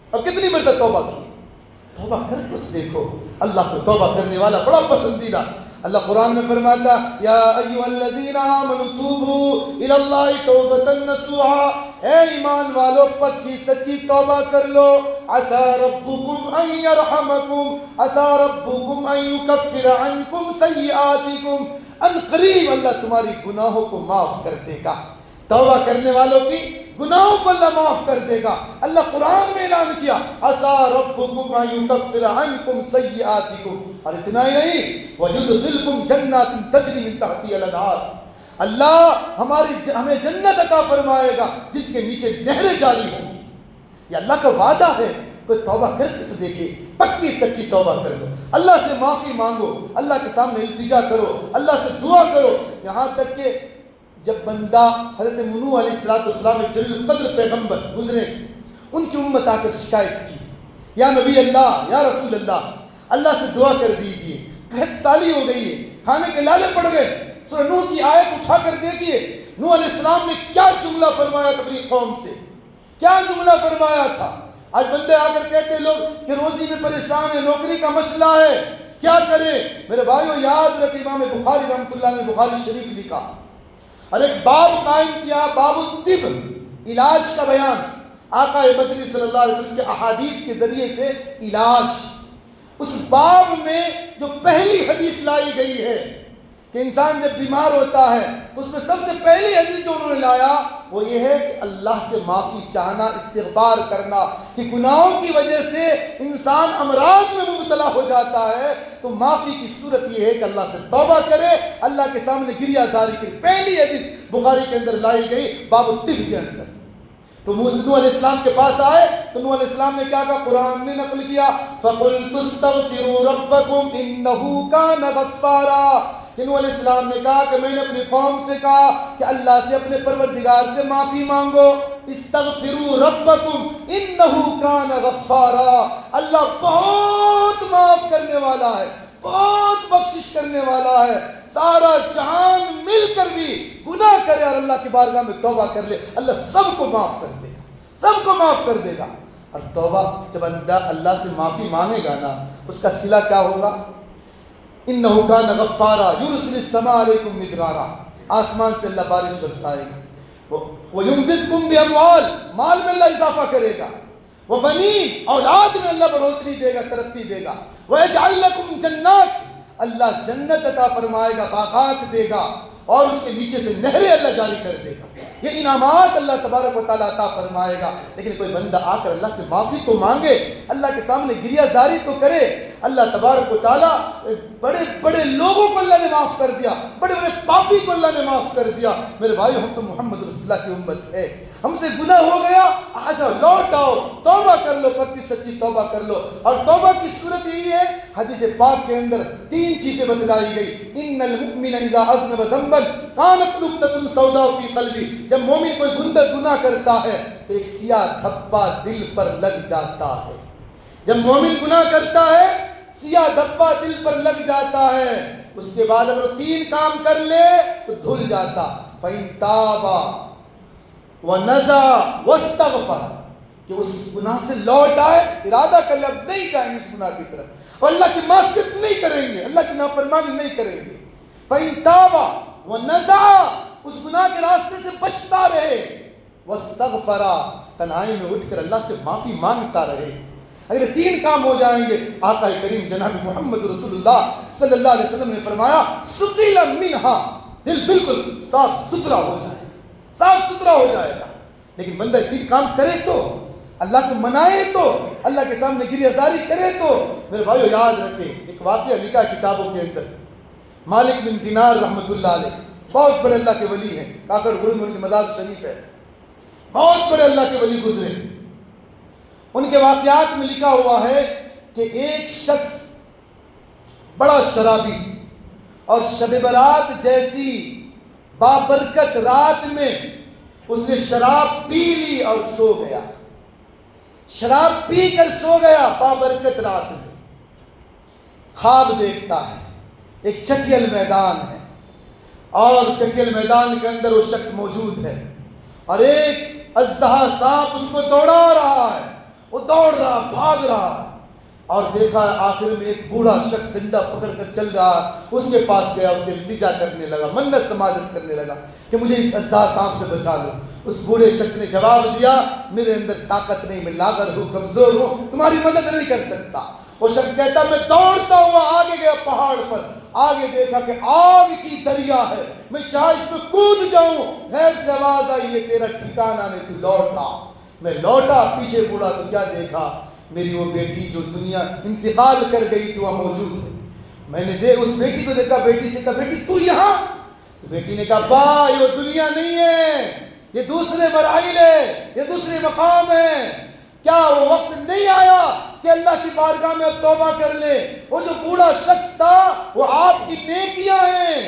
اور کتنی مرتبہ توبہ کی۔ توبہ کر کے تو دیکھو، اللہ کو توبہ کرنے والا بڑا پسندیدہ۔ اللہ قرآن میں فرماتا یا ایھا الذین آمنوا توبوا الی اللہ توبۃ نصوحا، اے ایمان والو پکی سچی توبہ کر لو۔ عسى ربکم ان یرحمکم، عسى ربکم ان یکفر عنکم سیئاتکم، ان قریب اللہ تمہاری گناہوں کو معاف کر دے گا۔ توبہ کرنے والوں کی گناہوں کو اللہ معاف کر دے گا۔ اللہ قرآن میں اعلان کیا عسى ربکم ان یکفر عنکم سیئاتکم، اور اتنا ہی نہیں وَيُدْخِلْكُمْ جَنَّاتٍ تَجْرِي مِن تَحْتِهَا الْأَنْهَارُ، اللہ ہمیں جنت عطا فرمائے گا جن کے نیچے نہریں جاری ہوں گی۔ یہ اللہ کا وعدہ ہے۔ کوئی توبہ کر کے تو دیکھے، پکی سچی توبہ کر لو، اللہ سے معافی مانگو، اللہ کے سامنے التجا کرو، اللہ سے دعا کرو۔ یہاں تک کہ جب بندہ حضرت نوح علیہ السلام ایک جلیل القدر پیغمبر گزرے، ان کی امت آ کر شکایت کی یا نبی اللہ، یا رسول اللہ، اللہ سے دعا کر دیجئے، قحط سالی ہو گئی ہے، کھانے کے لالے پڑ گئے۔ سورہ نوح کی آیت اٹھا کر دیکھیے، نوح علیہ السلام نے کیا جملہ فرمایا تھا اپنی قوم سے، کیا جملہ فرمایا تھا۔ آج بندے آ کر کہتے ہیں لوگ کہ روزی میں پریشان ہے، نوکری کا مسئلہ ہے، کیا کریں؟ میرے بھائیو یاد رکھ، امام بخاری رحمۃ اللہ نے بخاری شریف لکھا اور ایک باب قائم کیا، باب الطب، علاج کا بیان، آقا مدنی صلی اللہ علیہ وسلم کے احادیث کے ذریعے سے علاج۔ اس باب میں جو پہلی حدیث لائی گئی ہے کہ انسان جب بیمار ہوتا ہے تو اس میں سب سے پہلی حدیث جو انہوں نے لایا وہ یہ ہے کہ اللہ سے معافی چاہنا، استغفار کرنا، کہ گناہوں کی وجہ سے انسان امراض میں مبتلا ہو جاتا ہے تو معافی کی صورت یہ ہے کہ اللہ سے توبہ کرے، اللہ کے سامنے گریہ زاری کرے۔ پہلی حدیث بخاری کے اندر لائی گئی باب الطب کے اندر۔ تو نوح علیہ السلام کے پاس آئے تو نوح علیہ السلام نے کیا کہا، قرآن نے نقل کیا فَقُلْتُ اسْتَغْفِرُوا رَبَّكُمْ إِنَّهُ كَانَ غَفَّارًا، کہ نوح علیہ السلام نے کہا کہ میں نے اپنی قوم سے کہا کہ اللہ سے، اپنے پروردگار سے معافی مانگو، استغفروا ربکم انہ کان غفارا، اللہ بہت معاف کرنے والا ہے، بہت بخشش کرنے والا ہے۔ سارا جہان مل کر بھی گناہ کرے اور اللہ کی بارگاہ میں توبہ کر لے، اللہ سب کو معاف کر دے گا، سب کو معاف کر دے گا۔ اور توبہ جب بندہ اللہ سے معافی مانگے گا نا، اس کا صلہ کیا ہوگا، انہ کان غفارا یرسل السماء علیکم مدرارا، آسمان سے اللہ بارش برسائے گا، وَيُمْدِدْكُمْ بِأَمْوَالٍ، مال میں اللہ اضافہ کرے گا، وَبَنِينَ، اولاد میں اللہ بڑھوتری دے گا، ترقی دے گا، وَيَجْعَلْ لَكُمْ جَنَّاتٍ، اللہ جنت عطا فرمائے گا، باغات دے گا، اور اس کے نیچے سے نہریں اللہ جاری کر دے گا۔ یہ انعامات اللہ تبارک و تعالیٰ عطا فرمائے گا۔ لیکن کوئی بندہ آ کر اللہ سے معافی تو مانگے، اللہ کے سامنے گریہ زاری تو کرے۔ اللہ تبارک و تعالیٰ بڑے بڑے لوگوں کو اللہ نے معاف کر دیا، بڑے بڑے پاپی کو اللہ نے معاف کر دیا۔ میرے بھائی، ہم تو محمد رسول اللہ کی امت ہے، ہم سے گناہ ہو گیا، آ جاؤ، لوٹ آؤ، توبہ کر لو، پکی سچی توبہ کر لو۔ اور توبہ کی صورت یہی ہے، حدیث پاک کے اندر 3 چیزیں بتلائی گئی۔ ان المؤمن اذا اذنب ذنبا كانت نقطة سوداء في قلبه، جب مومن کوئی گناہ کرتا ہے تو ایک سیاہ دھبا دل پر لگ جاتا ہے۔ جب مومن گناہ کرتا ہے سیاہ دھبا دل پر لگ جاتا ہے، اس کے بعد اگر وہ 3 کام کر لے تو دھل جاتا۔ فَإِن تَابَ وَنَزَعَ وَاسْتَغْفَرَ، کہ اس گناہ سے لوٹ آئے، ارادہ کر لے اب نہیں جائیں گے اس گناہ کی طرف، اور اللہ کی معصیت نہیں کریں گے، اللہ کی نافرمانی نہیں کریں گے۔ فَإِن تَابَ وَنَزَعَ، اس گناہ کے راستے سے بچتا رہے، وَاسْتَغْفَرَ، تنہائی میں اٹھ کر اللہ سے معافی مانگتا رہے۔ اگر 3 کام ہو جائیں گے، آقا کریم جناب محمد رسول اللہ صلی اللہ علیہ وسلم نے فرمایا سُقِلَ مِنْهَا، دل بالکل صاف ستھرا ہو جائے گا، صاف ستھرا ہو جائے گا۔ لیکن بندہ 3 کام کرے تو، اللہ کو منائے تو، اللہ کے سامنے گریہ زاری کرے تو۔ میرے بھائیو یاد رکھیں، ایک واقعہ لکھا کتابوں کے اندر، مالک بن دینار رحمۃ اللہ علیہ، بہت بڑے اللہ کے ولی ہیں، کاسڑ گرد میں ان کی مزار شریف ہے، بہت بڑے اللہ کے ولی گزرے۔ ان کے واقعات میں لکھا ہوا ہے کہ ایک شخص بڑا شرابی اور شب برات جیسی بابرکت رات میں اس نے شراب پی لی اور سو گیا، شراب پی کر سو گیا بابرکت رات میں۔ خواب دیکھتا ہے، ایک چٹیل میدان ہے اور اس چٹیل میدان کے اندر وہ شخص موجود ہے اور ایک اژدہا سانپ اس کو دوڑا رہا ہے، وہ دوڑ رہا، بھاگ رہا ہے۔ اور دیکھا آخر میں ایک بوڑھا شخص ڈنڈا پکڑ کر چل رہا، اس کے پاس گیا، اس سے التجا کرنے لگا، منت سماجت کرنے لگا کہ مجھے اس اژدہا سانپ سے بچا لو۔ اس بوڑھے شخص نے جواب دیا، میرے اندر طاقت نہیں، میں لاغر ہوں، کمزور ہوں، تمہاری مدد نہیں کر سکتا۔ وہ شخص کہتا میں دوڑتا ہوا آگے گیا پہاڑ پر، آگے دیکھا کہ آگ کی دریا ہے، میں چاہے اس میں کود جاؤں، غیب سے آواز آئی یہ تیرا ٹھکانہ نہیں، تو لوٹا۔ میں لوٹا، پیچھے مڑا تو کیا دیکھا، میری وہ بیٹی جو دنیا انتقال کر گئی تھی وہ موجود ہے۔ میں نے اس بیٹی کو دیکھا، بیٹی سے کہا بیٹی تو یہاں؟ تو بیٹی نے کہا با یہ وہ دنیا نہیں ہے، یہ دوسرے مراحل ہے، یہ دوسرے مقام ہے۔ کیا وہ وقت نہیں آیا کہ اللہ کی بارگاہ میں اب توبہ کر لے؟ وہ جو بوڑھا شخص تھا وہ آپ کی نیکیاں ہیں،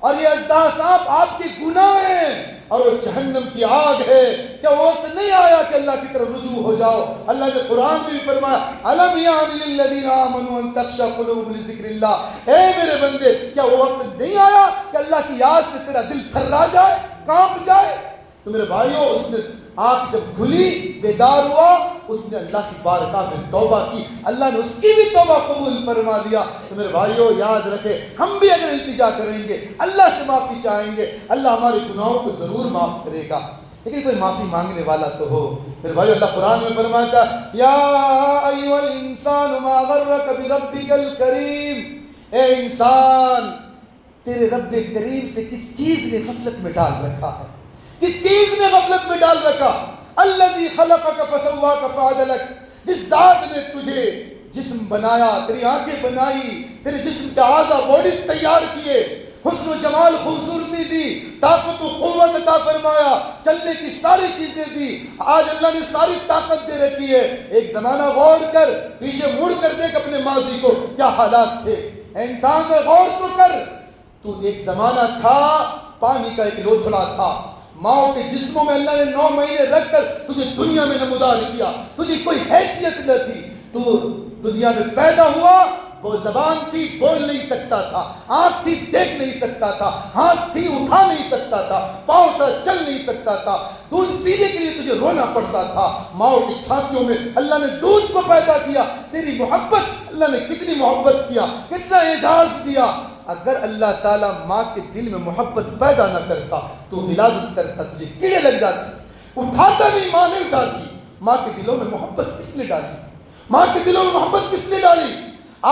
اور یہ اژدہا سانپ آپ کے گناہ ہیں، اور وہ جہنم کی آگ ہے۔ کیا وہ وقت نہیں آیا کہ اللہ کی طرف رجوع ہو جاؤ؟ اللہ نے قرآن میں بھی فرمایا الم یعن للذین آمنوا ان تخشع قلوبهم لذکر اللہ، اے میرے بندے کیا وہ وقت نہیں آیا کہ اللہ کی یاد سے تیرا دل تھرا جائے، کانپ جائے؟ تو میرے بھائیوں اس نے آنکھ جب کھلی، بیدار ہوا، اس نے اللہ کی بارگاہ میں توبہ کی، اللہ نے اس کی بھی توبہ قبول فرما لیا۔ تو میرے بھائیوں یاد رکھے، ہم بھی اگر التجا کریں گے، اللہ سے معافی چاہیں گے، اللہ ہمارے گناہوں کو ضرور معاف کرے گا، لیکن کوئی معافی مانگنے والا تو ہو۔ میرے بھائیوں اللہ قرآن میں فرماتا ہے یا ایھا الانسان ما غرک بربک الکریم، اے انسان تیرے رب کریم سے کس چیز نے غفلت میں ڈال رکھا ہے، کس چیز نے غفلت میں ڈال رکھا؟ الذی خلقک فسواک فعدلک، جس ذات نے تجھے جسم بنایا، تیری آنکھیں بنائی، تیرے جسم کے اعضاء باڈی تیار کیے، حسن و جمال خوبصورتی دی، طاقت و قوت عطا فرمایا، چلنے کی ساری چیزیں دی، آج اللہ نے ساری طاقت دے رکھی ہے۔ ایک زمانہ غور کر، پیچھے مڑ کر دیکھ اپنے ماضی کو، کیا حالات تھے، اے انسان سے غور تو کر۔ تو ایک زمانہ تھا پانی کا ایک لوتھڑا تھا، ماؤں کے جسموں میں اللہ نے 9 مہینے رکھ کر تجھے دنیا میں نمودار کیا، تجھے کوئی حیثیت نہ تھی، تو دنیا میں پیدا ہوا، وہ زبان تھی بول نہیں سکتا تھا، آنکھ تھی دیکھ نہیں سکتا تھا، ہاتھ تھی اٹھا نہیں سکتا تھا، پاؤں تھا چل نہیں سکتا تھا، دودھ پینے کے لیے تجھے رونا پڑتا تھا، ماؤں کی چھاتیوں میں اللہ نے دودھ کو پیدا کیا، تیری محبت اللہ نے کتنی محبت کیا، کتنا اعزاز دیا۔ اگر اللہ تعالیٰ ماں کے دل میں محبت پیدا نہ کرتا تو غلاظت کرتا، تجھے کیڑے لگ جاتے، اٹھاتا نہیں، ماں نے اٹھاتی۔ ماں کے دلوں میں محبت کس نے ڈالی؟ ماں کے دلوں میں محبت کس نے ڈالی؟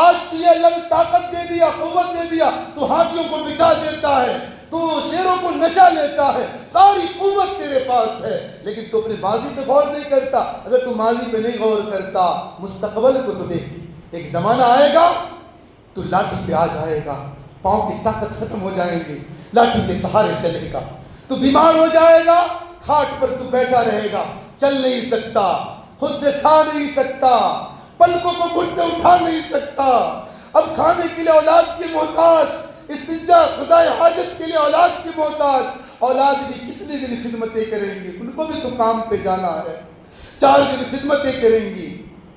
آج تجھے اللہ نے طاقت دے دیا، قوت دے دیا، تو ہاتھیوں کو مٹا دیتا ہے، تو شیروں کو نچا لیتا ہے، ساری قوت تیرے پاس ہے، لیکن تو اپنے ماضی پہ غور نہیں کرتا۔ اگر تو ماضی پہ نہیں غور کرتا، مستقبل کو تو دیکھ، ایک زمانہ آئے گا تو لاٹھی پہ آ جائے گا، پاؤں کی طاقت ختم ہو جائیں گی، لاٹھی کے سہارے چلے گا، تو بیمار ہو جائے گا، کھاٹ پر تو بیٹھا رہے گا، چل نہیں سکتا، خود سے کھا نہیں سکتا، پلکوں کو گھٹ سے اٹھا نہیں سکتا، اب کھانے کے لیے اولاد کی محتاج، استنجا قضائے حاجت کے لیے اولاد کی محتاج۔ اولاد بھی کتنے دن خدمتیں کریں گی، ان کو بھی تو کام پہ جانا ہے، 4 دن خدمتیں کریں گی،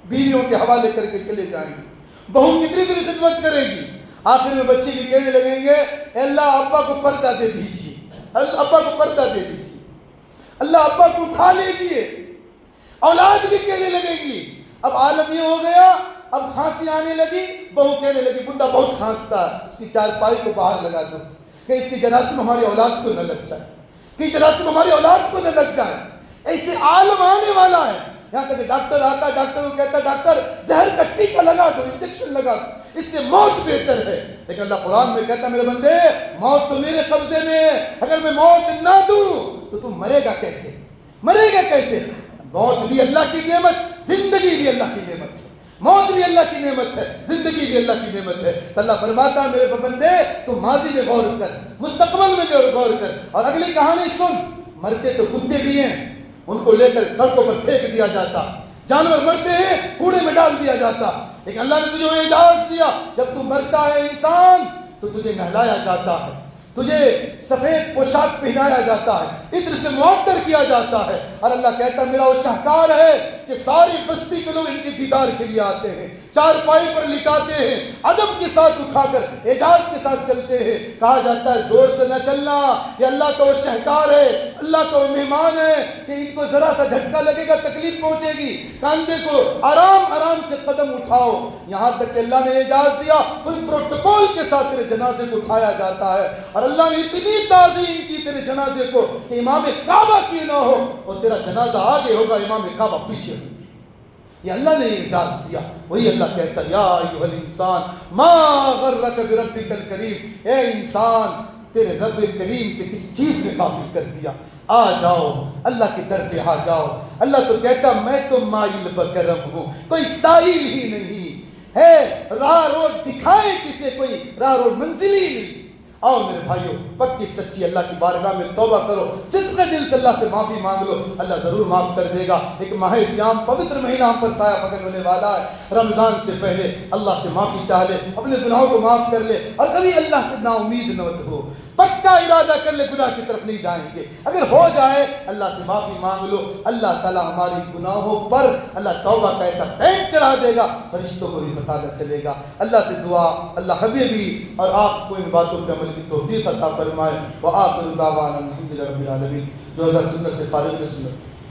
بیویوں کے حوالے کر کے چلے جائیں گے، بہو کتنی دن خدمت کرے گی، آخر میں بچے بھی کہنے لگیں گے اللہ ابا کو پردہ دے دیجیے، اللہ ابا کو پردہ دے دیجیے، اللہ ابا کو اٹھا لیجیے۔ اولاد بھی کہنے لگیں گی، اب عالم یہ ہو گیا، اب کھانسی آنے لگی، بہو کہنے لگی بڈھا بہت کھانستا ہے، اس کی چارپائی کو باہر لگا دو کہ اس کی جراثیم ہماری اولاد کو نہ لگ جائے، کہ جراثیم ہماری اولاد کو نہ لگ جائے۔ ایسے عالم آنے والا ہے، یہاں تک کہ ڈاکٹر آتا ہے، ڈاکٹر کو کہتا ہے ڈاکٹر زہر کا ٹیکہ لگا دو، انجیکشن لگا دو، اس سے موت بہتر ہے۔ لیکن اللہ قرآن میں کہتا ہے میرے بندے موت تو میرے قبضے میں ہے، اگر میں موت نہ دوں تو تم مرے گا کیسے، مرے گا کیسے؟ موت بھی اللہ کی نعمت، زندگی بھی اللہ کی نعمت ہے، موت بھی اللہ کی نعمت ہے، زندگی بھی اللہ کی نعمت ہے۔ تو اللہ فرماتا ہے میرے بندے تو ماضی میں غور کر، مستقبل میں غور کر، اور اگلی کہانی سن، مرتے تو کتے بھی ہیں، ان کو لے کر سڑکوں پر پھینک دیا جاتا، جانور مرتے ہیں کوڑے میں ڈال دیا جاتا، لیکن اللہ نے تجھے اعزاز دیا، جب تو مرتا ہے انسان تو تجھے نہلایا جاتا ہے، تجھے سفید پوشاک پہنایا جاتا ہے، عطر سے معطر کیا جاتا ہے، اور اللہ کہتا ہے میرا وہ شاہکار ہے کہ ساری بستی کے لوگ ان کے دیدار کے لیے آتے ہیں، چارپائی پر لٹاتے ہیں، ادب کے ساتھ اٹھا کر اعجاز کے ساتھ چلتے ہیں۔ کہا جاتا ہے زور سے نہ چلنا، یہ اللہ کا وہ شہکار ہے، اللہ کا وہ مہمان ہے کہ ان کو ذرا سا جھٹکا لگے گا تکلیف پہنچے گی، کاندھے کو آرام آرام سے قدم اٹھاؤ۔ یہاں تک کہ اللہ نے اعجاز دیا پھر پروٹوکول کے ساتھ تیرے جنازے کو اٹھایا جاتا ہے، اور اللہ نے اتنی تعظیم کی تیرے جنازے کو کہ امام کعبہ کی نہ ہو اور تیرا جنازہ آگے ہوگا، امام کعبہ پیچھے ہوگی۔ یہ اللہ نے اعجاز دیا۔ وہی اللہ کہتا ہے یا ایھا الانسان ما غرک بربک الکریم، اے انسان تیرے رب کریم سے کس چیز نے غافل کر دیا؟ آ جاؤ اللہ کے در پہ آ جاؤ۔ اللہ تو کہتا میں تو مائل بکرم ہوں، کوئی سائل ہی نہیں ہے، راہ روڈ دکھائے کسے کوئی راہ روڈ منزل ہی نہیں۔ آؤ میرے بھائیو پکی سچی اللہ کی بارگاہ میں توبہ کرو، صدق دل سے اللہ سے معافی مانگ لو، اللہ ضرور معاف کر دے گا۔ ایک ماہ سیام پوتر مہینہ ہم پر سایہ پکڑ ہونے والا ہے، رمضان سے پہلے اللہ سے معافی چاہ لے، اپنے گناہوں کو معاف کر لے، اور کبھی اللہ سے نا امید نہ ہو، پکا ارادہ کر لے گناہ کی طرف نہیں جائیں گے۔ اگر ہو جائے اللہ سے معافی مانگ لو، اللہ تعالیٰ ہماری گناہوں پر اللہ توبہ کا ایسا ٹینک چڑھا دے گا فرشتوں کو بھی بتانا چلے گا۔ اللہ سے دعا اللہ حبیبی اور آپ کو ان باتوں پہ عمل کی توفیق عطا فرمائے۔ وآخر دعوانا الحمد للہ رب العالمین۔ جو حضرت سنت سے فارغ سنت